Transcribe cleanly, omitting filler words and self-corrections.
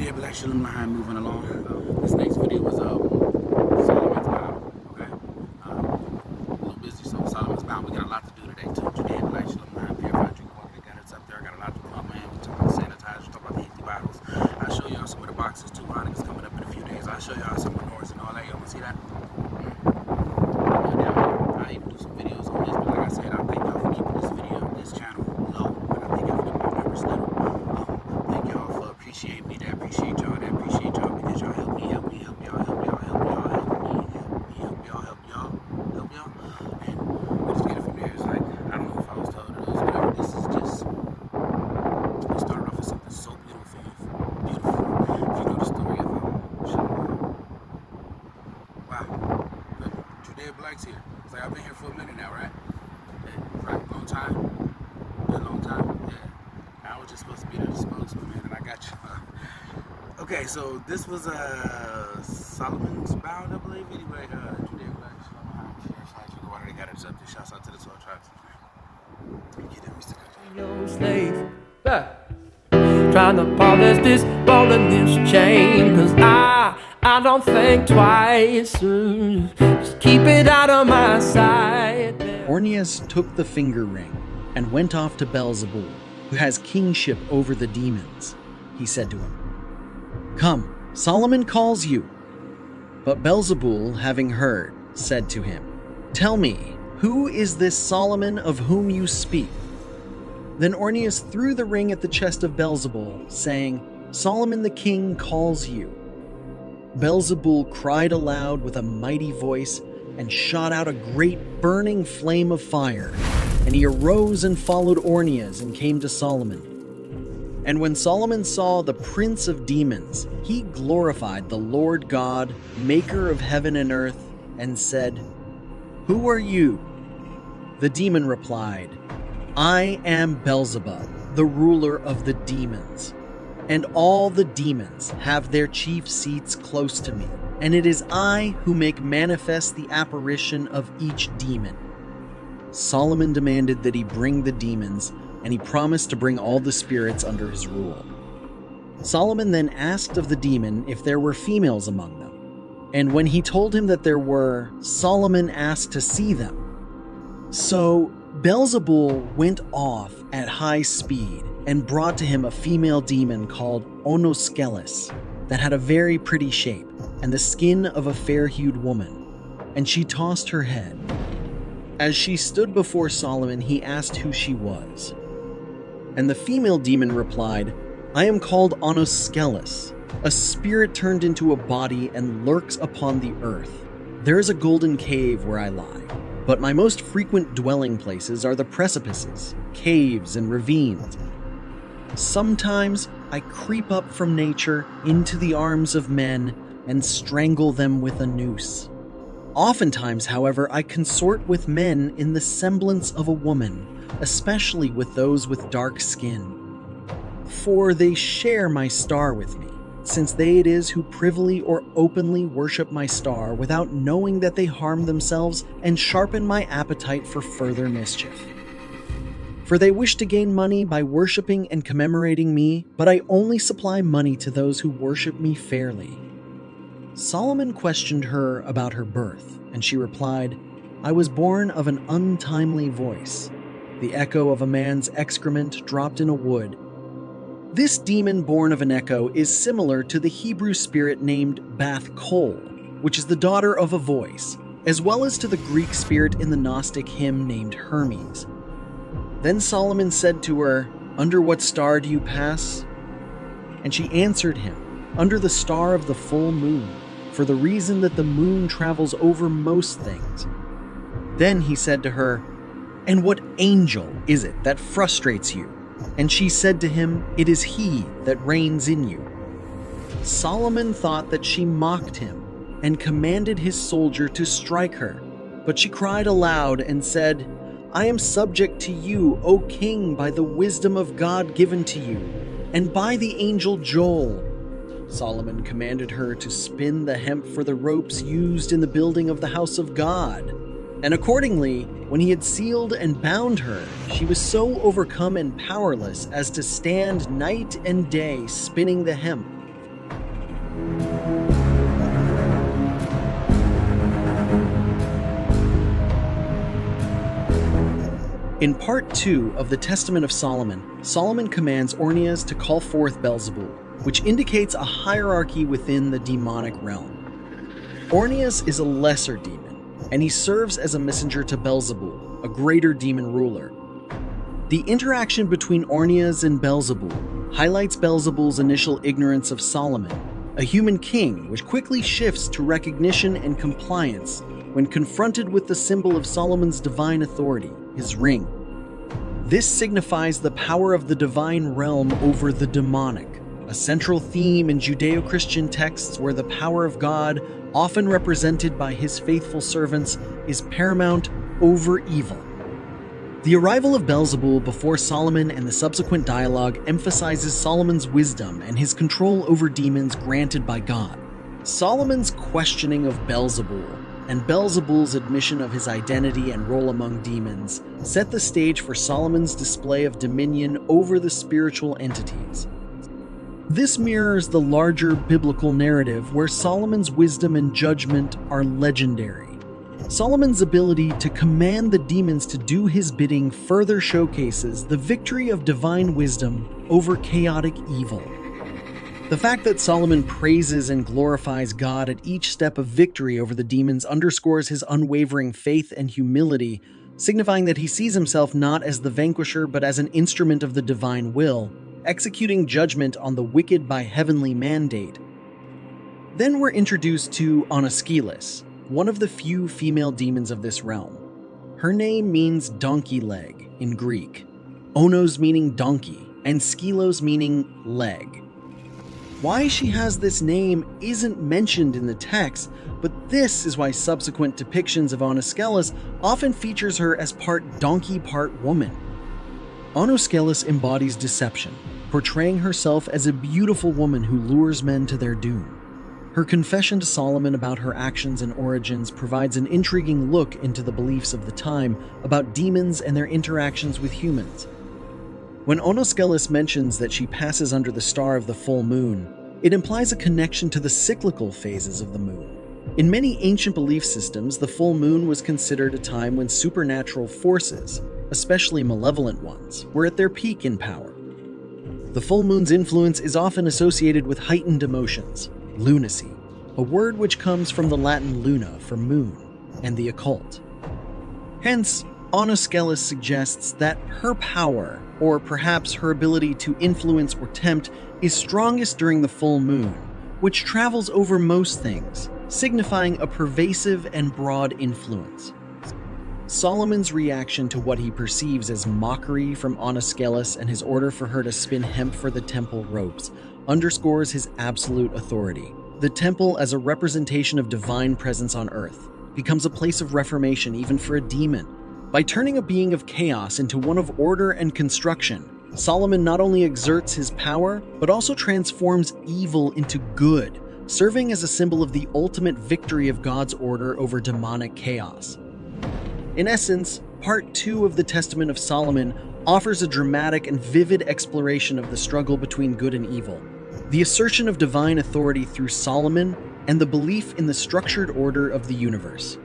Today, Black Shalom L'Chaim moving along. This next video was Solomon's Bound. Okay, a little busy, so Solomon's Bound. We got a lot to do today too. Today, Black Shalom L'Chaim, purified drinking water. Got it up there. I got a lot to put man. We talk about sanitizer. Talk about the empty bottles. I'll show y'all some of the boxes too. Hanukkah's coming up in a few days. I'll show y'all some menorahs and all that. Y'all wanna see that? I'll even do some videos on this. But like I said, I thank y'all for keeping this channel low. And I thank y'all for keeping my numbers little. Thank y'all for appreciating me. I appreciate y'all. I appreciate y'all because y'all help me, help y'all, help y'all, help y'all, help me, help y'all, help y'all. And we just get it from there. It's like, I don't know if I was told it was whatever. This is just, we started off with something so beautiful. If you know the story of Shalom. Wow. But Judea Black's here. It's like I've been here for a minute now, right? Yeah, right, long time. Been a long time. Yeah. I was just supposed to be the spokesman, man, and I got you. Okay, so this was Solomon's Bound, I believe. Anyway, Judea Black, Shalom L'Chaim, purified drinking water. They got it up there. Shouts out to the 12 tribes. Get it, Mr. Your slave, trying to polish this ball and this chain, 'cause I don't think twice. Just keep it out of my sight. Ornias took the finger ring and went off to Beelzebul, who has kingship over the demons. He said to him, "Come, Solomon calls you." But Beelzebul, having heard, said to him, "Tell me, who is this Solomon of whom you speak?" Then Ornias threw the ring at the chest of Beelzebul, saying, "Solomon the king calls you." Beelzebul cried aloud with a mighty voice and shot out a great burning flame of fire, and he arose and followed Ornias and came to Solomon. And when Solomon saw the prince of demons, he glorified the Lord God, maker of heaven and earth, and said, "Who are you?" The demon replied, "I am Beelzebub, the ruler of the demons. And all the demons have their chief seats close to me, and it is I who make manifest the apparition of each demon." Solomon demanded that he bring the demons, and he promised to bring all the spirits under his rule. Solomon then asked of the demon if there were females among them, and when he told him that there were, Solomon asked to see them. So Beelzebul went off at high speed and brought to him a female demon called Onoskelis that had a very pretty shape and the skin of a fair-hued woman, and she tossed her head. As she stood before Solomon, he asked who she was. And the female demon replied, "I am called Onoskelis, a spirit turned into a body and lurks upon the earth. There is a golden cave where I lie, but my most frequent dwelling places are the precipices, caves, and ravines. Sometimes I creep up from nature into the arms of men and strangle them with a noose. Oftentimes, however, I consort with men in the semblance of a woman, especially with those with dark skin. For they share my star with me, since they it is who privily or openly worship my star without knowing that they harm themselves and sharpen my appetite for further mischief. For they wish to gain money by worshiping and commemorating me, but I only supply money to those who worship me fairly." Solomon questioned her about her birth, and she replied, "I was born of an untimely voice, the echo of a man's excrement dropped in a wood." This demon born of an echo is similar to the Hebrew spirit named Bath Kol, which is the daughter of a voice, as well as to the Greek spirit in the Gnostic hymn named Hermes. Then Solomon said to her, "Under what star do you pass?" And she answered him, "Under the star of the full moon, for the reason that the moon travels over most things." Then he said to her, "And what angel is it that frustrates you?" And she said to him, "It is he that reigns in you." Solomon thought that she mocked him and commanded his soldier to strike her. But she cried aloud and said, "I am subject to you, O king, by the wisdom of God given to you, and by the angel Joel." Solomon commanded her to spin the hemp for the ropes used in the building of the house of God. And accordingly, when he had sealed and bound her, she was so overcome and powerless as to stand night and day spinning the hemp. In Part 2 of the Testament of Solomon, Solomon commands Ornias to call forth Beelzebul, which indicates a hierarchy within the demonic realm. Ornias is a lesser demon, and he serves as a messenger to Beelzebul, a greater demon ruler. The interaction between Ornias and Beelzebul highlights Beelzebul's initial ignorance of Solomon, a human king, which quickly shifts to recognition and compliance when confronted with the symbol of Solomon's divine authority, his ring. This signifies the power of the divine realm over the demonic, a central theme in Judeo-Christian texts where the power of God, often represented by his faithful servants, is paramount over evil. The arrival of Beelzebul before Solomon and the subsequent dialogue emphasizes Solomon's wisdom and his control over demons granted by God. Solomon's questioning of Beelzebul and Beelzebul's admission of his identity and role among demons set the stage for Solomon's display of dominion over the spiritual entities. This mirrors the larger biblical narrative where Solomon's wisdom and judgment are legendary. Solomon's ability to command the demons to do his bidding further showcases the victory of divine wisdom over chaotic evil. The fact that Solomon praises and glorifies God at each step of victory over the demons underscores his unwavering faith and humility, signifying that he sees himself not as the vanquisher but as an instrument of the divine will, executing judgment on the wicked by heavenly mandate. Then we're introduced to Onoskelis, one of the few female demons of this realm. Her name means donkey leg in Greek, Onos meaning donkey, and Skelos meaning leg. Why she has this name isn't mentioned in the text, but this is why subsequent depictions of Onoskelis often features her as part donkey, part woman. Onoskelis embodies deception, portraying herself as a beautiful woman who lures men to their doom. Her confession to Solomon about her actions and origins provides an intriguing look into the beliefs of the time about demons and their interactions with humans. When Onoskelis mentions that she passes under the star of the full moon, it implies a connection to the cyclical phases of the moon. In many ancient belief systems, the full moon was considered a time when supernatural forces, especially malevolent ones, were at their peak in power. The full moon's influence is often associated with heightened emotions, lunacy, a word which comes from the Latin luna for moon, and the occult. Hence, Onoskelis suggests that her power, or perhaps her ability to influence or tempt, is strongest during the full moon, which travels over most things, signifying a pervasive and broad influence. Solomon's reaction to what he perceives as mockery from Onoskelis and his order for her to spin hemp for the temple ropes underscores his absolute authority. The temple, as a representation of divine presence on earth, becomes a place of reformation even for a demon. By turning a being of chaos into one of order and construction, Solomon not only exerts his power, but also transforms evil into good, serving as a symbol of the ultimate victory of God's order over demonic chaos. In essence, Part 2 of the Testament of Solomon offers a dramatic and vivid exploration of the struggle between good and evil, the assertion of divine authority through Solomon, and the belief in the structured order of the universe.